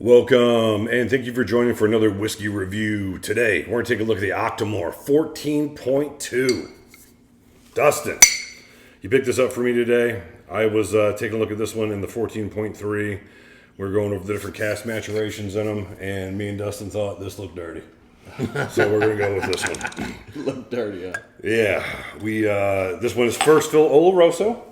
Welcome, and thank you for joining for another whiskey review. Today, we're going to take a look at the Octomore 14.2. Dustin, you picked this up for me today. I was taking a look at this one in the 14.3. We're going over the different cask maturations in them, and me and Dustin thought this looked dirty. So we're going to go with this one. Look dirty, yeah. Yeah, this one is first fill Oloroso,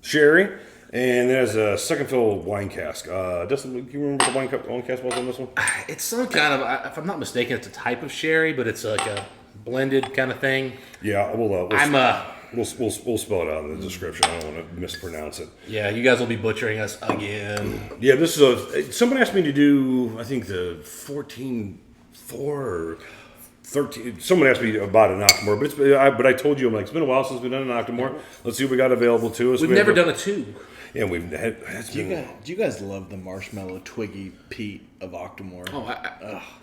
sherry, and there's a second fill wine cask. Dustin, do you remember what the wine cask was on this one? It's some kind of, if I'm not mistaken, it's a type of sherry, but it's like a blended kind of thing. Yeah, we'll spell it out in the description. I don't want to mispronounce it. Yeah, you guys will be butchering us again. Yeah, this is someone asked me to do, I think the 14.4 or 13. Someone asked me about an Octomore, but I told you, I'm like, it's been a while since we've done an Octomore. Let's see what we got available to us. We've never done a 2. Yeah, we've had. Do you guys love the marshmallow twiggy peat of Octomore? Oh,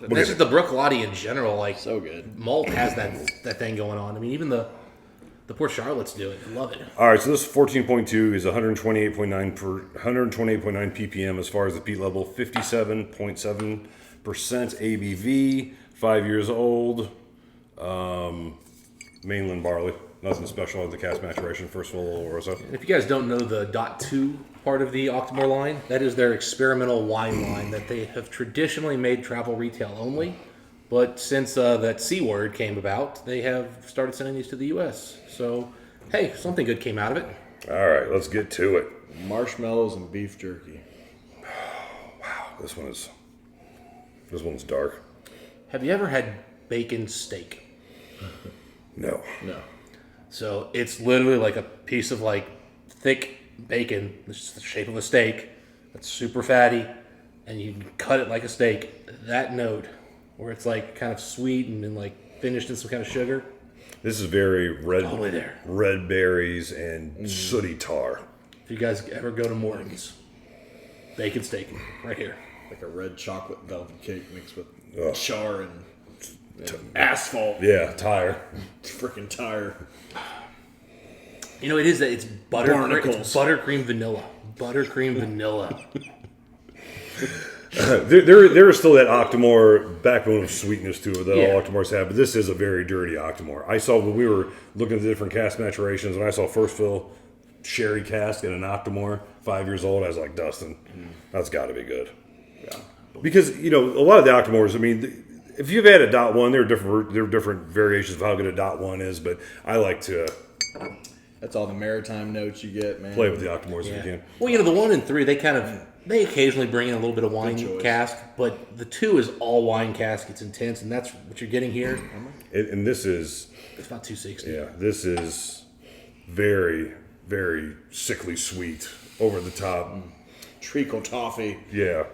that's just the Brooklotti in general. Like, so good. Malt has that thing going on. I mean, even the Port Charlottes do it. I love it. All right, so this 14.2 is 128.9 ppm as far as the peat level, 57.7% ABV, 5 years old, mainland barley. Nothing special with the cask maturation, first fill Oloroso. And if you guys don't know the .2 part of the Octomore line, that is their experimental wine line that they have traditionally made travel retail only. But since that C word came about, they have started sending these to the U.S. So, hey, something good came out of it. All right, let's get to it. Marshmallows and beef jerky. Wow, this one's dark. Have you ever had bacon steak? No. So it's literally like a piece of like thick bacon, it's the shape of a steak, that's super fatty, and you cut it like a steak. That note, where it's like kind of sweet and then like finished in some kind of sugar. This is very red, Totally there. red berries and sooty tar. If you guys ever go to Morton's, bacon steak, right here. Like a red chocolate velvet cake mixed with Ugh. char and asphalt. Yeah, tire. Freaking tire. You know, it's Barnacles. buttercream vanilla. Buttercream vanilla. There is still that Octomore backbone of sweetness to it that Yeah. all Octomores have, but this is a very dirty Octomore. I saw when we were looking at the different cask maturations, and I saw first fill sherry cask in an Octomore, 5 years old. I was like, Dustin, that's got to be good. Yeah. Because a lot of the Octomores, I mean, if you've had a .1, there are different variations of how good a .1 is, but I like to That's all the maritime notes you get, man. play with the Octomores if you can. Well, the 1 and 3, they occasionally bring in a little bit of wine cask, but the 2 is all wine cask. It's intense, and that's what you're getting here. And this is, It's about 260. yeah, this is very, very sickly sweet, over the top. Treacle toffee. Yeah.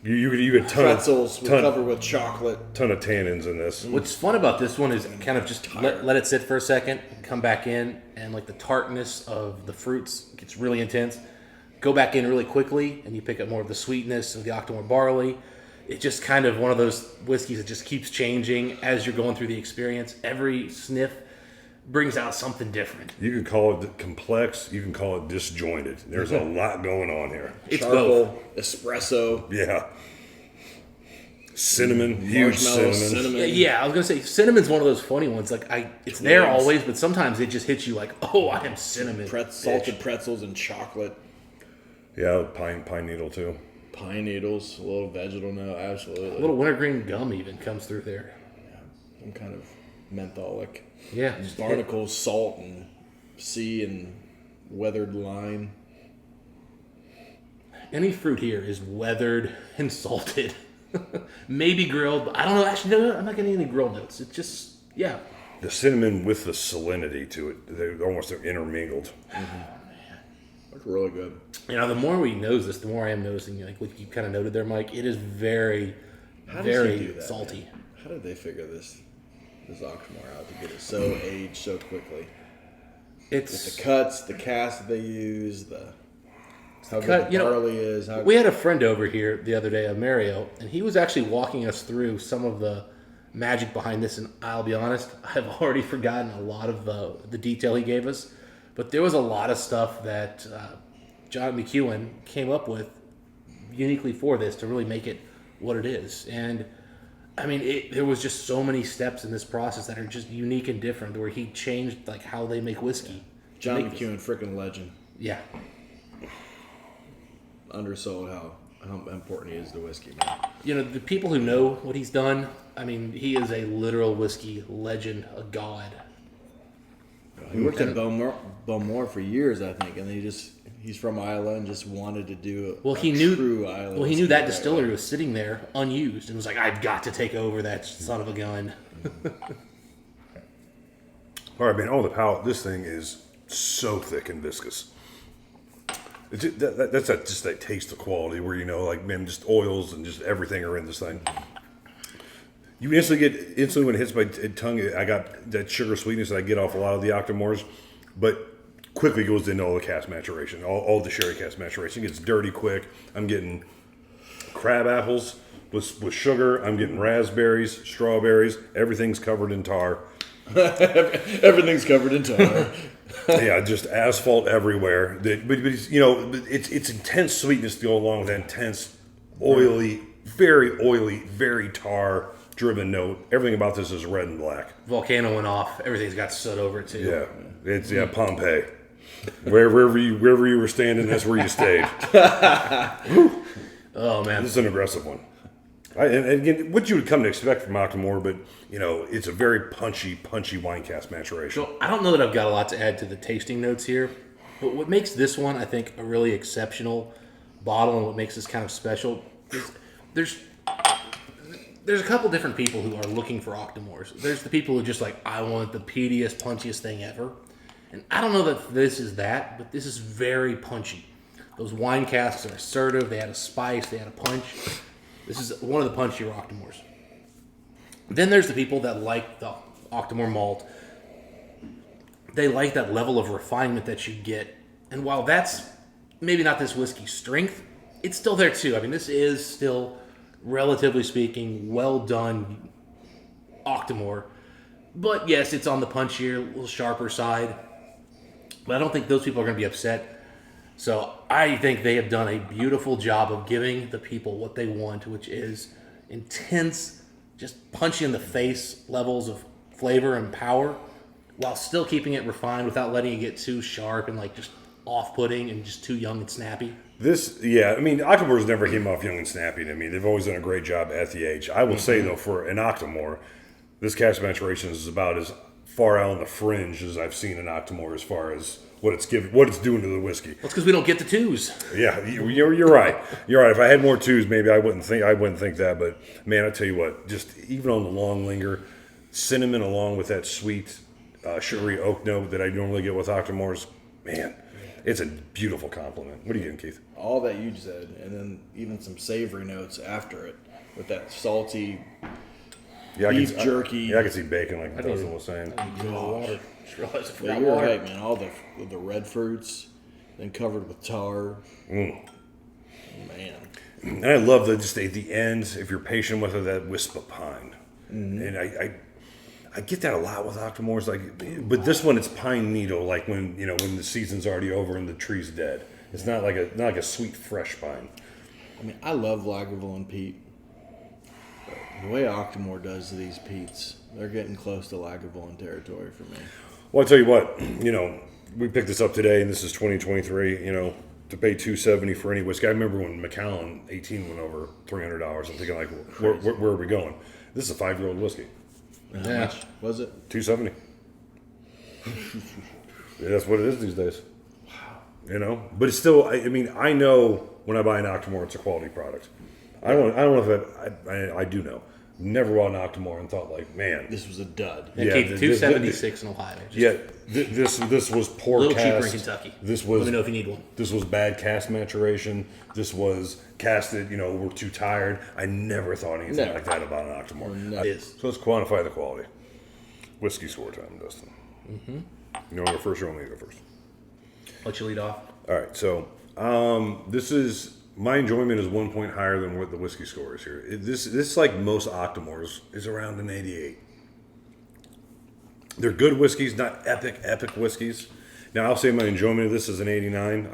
You get Pretzels covered with chocolate. ton of tannins in this. What's fun about this one is kind of just let it sit for a second, come back in, and like the tartness of the fruits gets really intense. Go back in really quickly, and you pick up more of the sweetness of the Octomore barley. It's just kind of one of those whiskeys that just keeps changing as you're going through the experience. Every sniff brings out something different. You can call it complex. You can call it disjointed. There's a lot going on here. It's Charcoal, both. espresso, Yeah. Cinnamon, huge marshmallow, cinnamon. Yeah, I was gonna say cinnamon's one of those funny ones. Like it's there always, but sometimes it just hits you like, oh, I am cinnamon. salted pretzels and chocolate. Yeah, pine needle too. Pine needles, a little vegetal note, absolutely. A little wintergreen gum even comes through there. Some kind of mentholic. Yeah, Barnacles, salt, and sea and weathered lime. any fruit here is weathered and salted. Maybe grilled, but I don't know. Actually, no, I'm not getting any grilled notes. It's just, yeah. The cinnamon with the salinity to it, they're almost intermingled. Look really good. The more we nose this, the more I am noticing, like what you kind of noted there, Mike. It is very, How does he do very that, salty. man? How did they figure this Octomore out to get it so aged so quickly? It's The cuts, the cast that they use, how cut- good the barley is. We had a friend over here the other day, Mario, and he was actually walking us through some of the magic behind this. And I'll be honest, I've already forgotten a lot of the detail he gave us. But there was a lot of stuff that John McEwen came up with uniquely for this to really make it what it is. And I mean, there was just so many steps in this process that are just unique and different, where he changed like how they make whiskey. John McEwen, freaking legend. Yeah. Undersold how important he is to whiskey, man. You know, the people who know what he's done, I mean, he is a literal whiskey legend, a god. He worked at Beaumont for years, I think, and he's from Islay and just wanted to do true Islay. Well, he knew that distillery was sitting there unused and was like, I've got to take over that son of a gun. All right, man. Oh, the palate. This thing is so thick and viscous. That's just that taste of quality where, you know, like, man, just oils and just everything are in this thing. You instantly when it hits my tongue, I got that sugar sweetness that I get off a lot of the Octomores, but quickly goes into all the cask maturation, all the sherry cask maturation. It gets dirty quick. I'm getting crab apples with sugar. I'm getting raspberries, strawberries. Everything's covered in tar. Everything's covered in tar. Yeah, just asphalt everywhere. But it's, you know, it's intense sweetness to go along with that intense, very oily, very tar-driven note. Everything about this is red and black. Volcano went off. Everything's got soot over it, too. Yeah, it's Pompeii. Wherever you were standing, that's where you stayed. Oh, man. This is an aggressive one. And again, what you would come to expect from Octomore, but, you know, it's a very punchy wine cask maturation. So I don't know that I've got a lot to add to the tasting notes here, but what makes this one, I think, a really exceptional bottle and what makes this kind of special is there's a couple different people who are looking for Octomores. There's the people who are just like, I want the peatiest, punchiest thing ever. And I don't know that this is that, but this is very punchy. Those wine casks are assertive. They had a spice. They had a punch. This is one of the punchier Octomores. Then there's the people that like the Octomore malt. They like that level of refinement that you get. And while that's maybe not this whiskey's strength, it's still there too. I mean, this is still, relatively speaking, well done Octomore. But yes, it's on the punchier, little sharper side. But I don't think those people are going to be upset. So I think they have done a beautiful job of giving the people what they want, which is intense, just punchy in the face levels of flavor and power, while still keeping it refined without letting it get too sharp and like just off-putting and just too young and snappy. I mean, Octomores never came off young and snappy to me. They've always done a great job at the age. I will say, though, for an Octomore, this cask maturation is about as far out on the fringe as I've seen an Octomore as far as what it's doing to the whiskey. Well, it's because we don't get the twos. Yeah, you're right. You're right. If I had more twos, maybe I wouldn't think that. But man, I tell you what, just even on the long linger, cinnamon along with that sweet, sugary oak note that I normally get with Octomores, man, it's a beautiful compliment. What are you getting, Keith? All that you said, and then even some savory notes after it with that salty beef jerky. I can see bacon like Dustin was saying. Water. Just realized I forgot Yeah, you're water. right, man. All the red fruits, then covered with tar. Man. And I love just at the end, if you're patient with it, that wisp of pine. And I get that a lot with Octomores, but this one it's pine needle, like when the season's already over and the tree's dead. It's not like a sweet fresh pine. I mean, I love Lagavulin peat. The way Octomore does these peats, they're getting close to Lagavulin territory for me. Well, I'll tell you what, we picked this up today, and this is 2023, to pay $270 for any whiskey. I remember when Macallan 18 went over $300. I'm thinking, like, where are we going? This is a 5-year-old whiskey. How much was it? $270. Yeah, that's what it is these days. Wow. But it's still, I know when I buy an Octomore, it's a quality product. I don't know if I do know. Never bought an Octomore and thought, like, man, This was a dud. And keep $276 in Ohio. This was poor a little cast. cheaper in Kentucky. Let me know if you need one. This was bad cast maturation. This was casted, we're too tired. I never thought anything like that about an Octomore. It is. So let's quantify the quality. Whiskey score time, Dustin. Mm-hmm. You want to go first or want me to go first? Let you lead off. All right, so this is... My enjoyment is 1 point higher than what the whiskey score is here. This like most Octomores, is around an 88. They're good whiskeys, not epic whiskeys. Now, I'll say my enjoyment of this is an 89.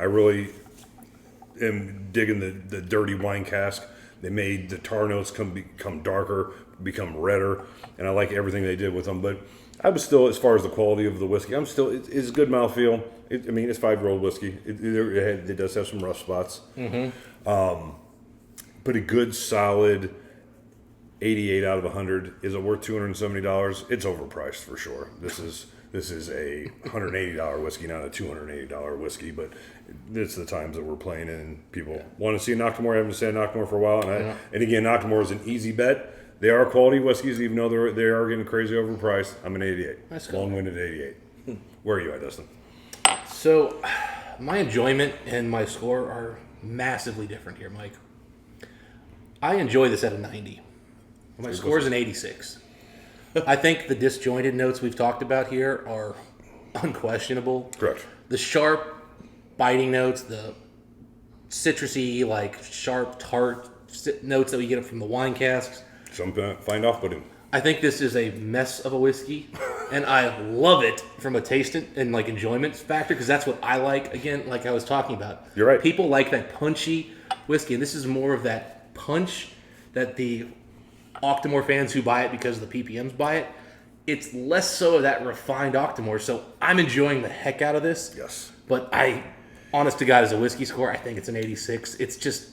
am digging the dirty wine cask. They made the tar notes become darker, become redder, and I like everything they did with them. But I was still, as far as the quality of the whiskey, it's good mouthfeel. I mean, it's 5-year-old whiskey. It does have some rough spots. But a good solid 88 out of 100. Is it worth $270? It's overpriced for sure. This is a $180 whiskey, not a $280 whiskey, but it's the times that we're playing in, and people want to see an Octomore. I haven't seen an Octomore for a while, and again, Octomore is an easy bet. They are quality whiskeys, even though they are getting crazy overpriced. I'm an 88. That's cool. Long-winded 88. Where are you at, Dustin? So, my enjoyment and my score are massively different here, Mike. I enjoy this at a 90. My score is an 86. I think the disjointed notes we've talked about here are unquestionable. Correct. The sharp, biting notes, the citrusy, like sharp, tart notes that we get from the wine casks. Some find off-putting. I think this is a mess of a whiskey, and I love it from a taste and like enjoyment factor, because that's what I like. Again, like I was talking about. You're right. People like that punchy whiskey, and this is more of that punch that the Octomore fans who buy it because of the PPMs buy it. It's less so of that refined Octomore, so I'm enjoying the heck out of this. Yes. But honest to God, as a whiskey score, I think it's an 86. It's just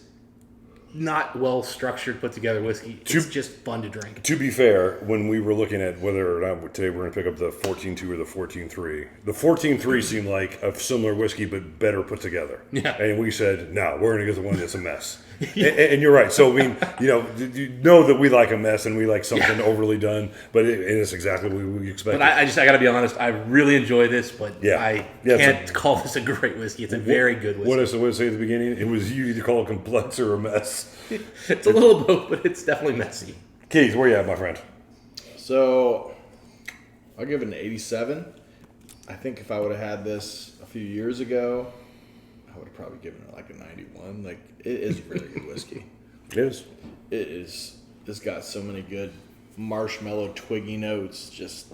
not well structured, put together whiskey. It's just fun to drink. To be fair, when we were looking at whether or not today we're going to pick up the 14.2 or the 14.3, the 14.3 seemed like a similar whiskey but better put together. Yeah. And we said, no, we're going to get the one that's a mess. And you're right. So, I mean, you know that we like a mess and we like something overly done, but it's exactly what we expected. But I got to be honest, I really enjoy this, but I can't so, call this a great whiskey. It's a very good whiskey. What did I say at the beginning? It was you either call it complex or a mess. It's a little both, but it's definitely messy. Keith, where you at, my friend? So, I'll give it an 87. I think if I would have had this a few years ago, I would have probably given it like a 91. Like, it is a really good whiskey. It is. It is. It's got so many good marshmallow, twiggy notes. Just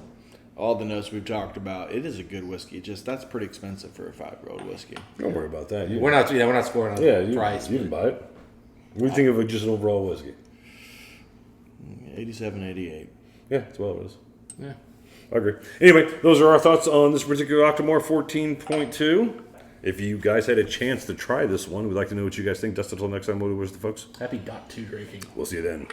all the notes we've talked about. It is a good whiskey. Just that's pretty expensive for a 5-year-old whiskey. Don't worry about that. We're not scoring on price. You can buy it. What do you think of it just an overall whiskey? 87, 88. Yeah, that's what it is. Yeah. I agree. Anyway, those are our thoughts on this particular Octomore 14.2. If you guys had a chance to try this one, we'd like to know what you guys think. Dustin, until next time, what was the folks? Happy .2 drinking. We'll see you then.